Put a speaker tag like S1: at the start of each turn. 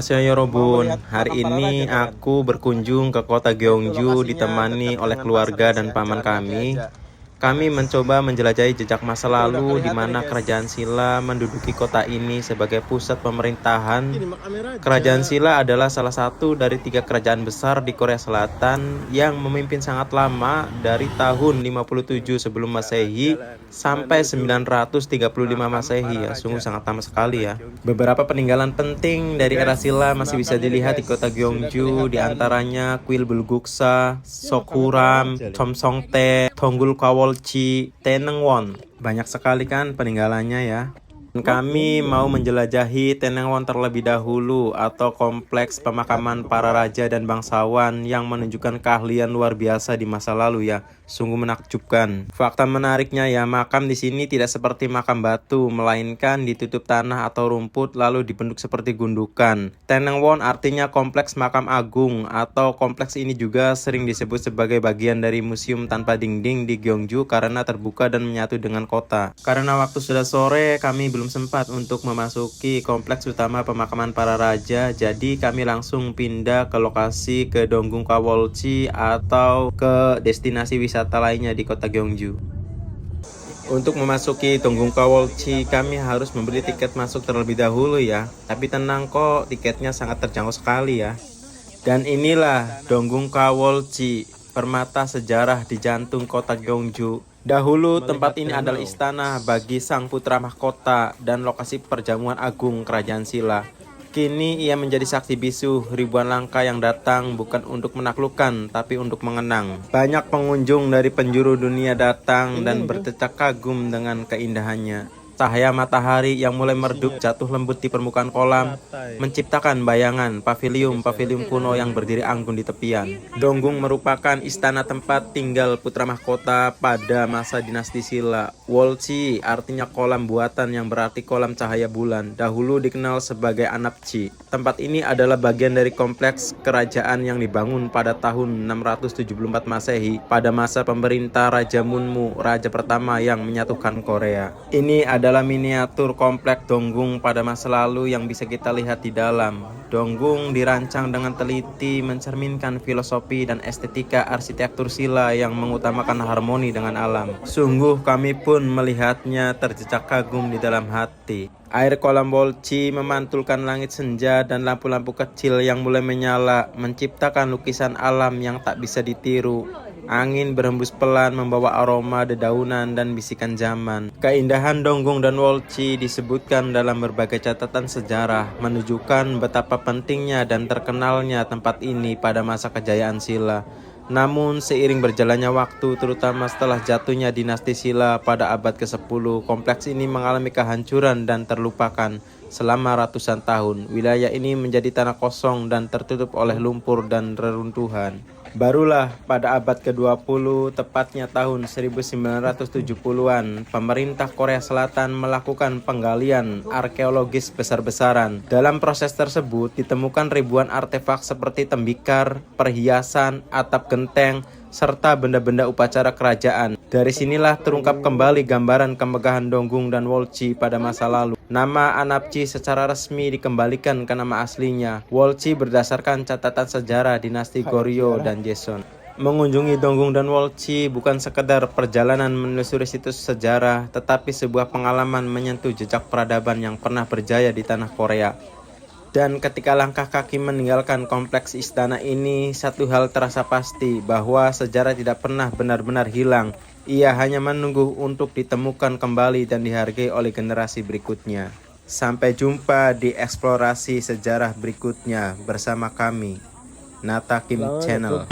S1: Annyeonghaseyo Yorobun. Hari ini aku berkunjung ke kota Gyeongju ditemani oleh keluarga dan paman kami. Kami mencoba menjelajahi jejak masa lalu di mana kerajaan Silla menduduki kota ini sebagai pusat pemerintahan. Kerajaan Silla adalah salah satu dari 3 kerajaan besar di Korea Selatan yang memimpin sangat lama dari tahun 57 sebelum Masehi sampai 935 Masehi ya, sungguh sangat lama sekali ya. Beberapa peninggalan penting dari era Silla masih bisa dilihat di kota Gyeongju, di antaranya Kuil Bulguksa, Sokhuram, Chomsongtae, Donggul Kwolji, Taenengwon. Banyak sekali kan peninggalannya ya. Kami mau menjelajahi Taenengwon terlebih dahulu, atau kompleks pemakaman para raja dan bangsawan yang menunjukkan keahlian luar biasa di masa lalu ya. Sungguh menakjubkan. Fakta menariknya ya, makam di sini tidak seperti makam batu, melainkan ditutup tanah atau rumput lalu dibentuk seperti gundukan. Taenengwon artinya kompleks makam agung, atau kompleks ini juga sering disebut sebagai bagian dari museum tanpa dinding di Gyeongju karena terbuka dan menyatu dengan kota. Karena waktu sudah sore, kami belum sempat untuk memasuki kompleks utama pemakaman para raja, jadi kami langsung pindah ke lokasi ke Donggul Kwolji atau ke destinasi wisata lainnya di kota Gyeongju. Untuk memasuki Donggul Kwolji, kami harus membeli tiket masuk terlebih dahulu ya. Tapi tenang kok, tiketnya sangat terjangkau sekali ya. Dan inilah Donggul Kwolji, permata sejarah di jantung kota Gyeongju. Dahulu tempat ini adalah istana bagi sang putra mahkota dan lokasi perjamuan agung kerajaan Silla. Kini ia menjadi saksi bisu ribuan langkah yang datang bukan untuk menaklukkan tapi untuk mengenang. Banyak pengunjung dari penjuru dunia datang dan berdecak kagum dengan keindahannya. Cahaya matahari yang mulai meredup jatuh lembut di permukaan kolam menciptakan bayangan pavilium kuno yang berdiri anggun di tepian. Donggul merupakan istana tempat tinggal putra mahkota pada masa dinasti Silla. Kwolji artinya kolam buatan yang berarti kolam cahaya bulan. Dahulu dikenal sebagai Anapji. Tempat ini adalah bagian dari kompleks kerajaan yang dibangun pada tahun 674 Masehi pada masa pemerintah Raja Munmu, raja pertama yang menyatukan Korea. Ini adalah miniatur kompleks Donggul pada masa lalu yang bisa kita lihat di dalam. Donggul dirancang dengan teliti mencerminkan filosofi dan estetika arsitektur Silla yang mengutamakan harmoni dengan alam. Sungguh kami pun melihatnya terjejak kagum di dalam hati. Air kolam Kwolji memantulkan langit senja dan lampu-lampu kecil yang mulai menyala, menciptakan lukisan alam yang tak bisa ditiru. Angin berhembus pelan membawa aroma dedaunan dan bisikan zaman. Keindahan Donggul dan Kwolji disebutkan dalam berbagai catatan sejarah, menunjukkan betapa pentingnya dan terkenalnya tempat ini pada masa kejayaan Silla. Namun seiring berjalannya waktu, terutama setelah jatuhnya dinasti Silla pada abad ke-10, kompleks ini mengalami kehancuran dan terlupakan selama ratusan tahun. Wilayah ini menjadi tanah kosong dan tertutup oleh lumpur dan reruntuhan. Barulah pada abad ke-20, tepatnya tahun 1970-an, pemerintah Korea Selatan melakukan penggalian arkeologis besar-besaran. Dalam proses tersebut ditemukan ribuan artefak seperti tembikar, perhiasan, atap genteng, serta benda-benda upacara kerajaan. Dari sinilah terungkap kembali gambaran kemegahan Donggul dan Kwolji pada masa lalu. Nama Anapji secara resmi dikembalikan ke nama aslinya. Kwolji berdasarkan catatan sejarah dinasti Goryeo dan Joseon. Mengunjungi Donggul dan Kwolji bukan sekedar perjalanan menelusuri situs sejarah, tetapi sebuah pengalaman menyentuh jejak peradaban yang pernah berjaya di tanah Korea. Dan ketika langkah kaki meninggalkan kompleks istana ini, satu hal terasa pasti, bahwa sejarah tidak pernah benar-benar hilang. Ia hanya menunggu untuk ditemukan kembali dan dihargai oleh generasi berikutnya. Sampai jumpa di eksplorasi sejarah berikutnya bersama kami, Nata Kim Channel.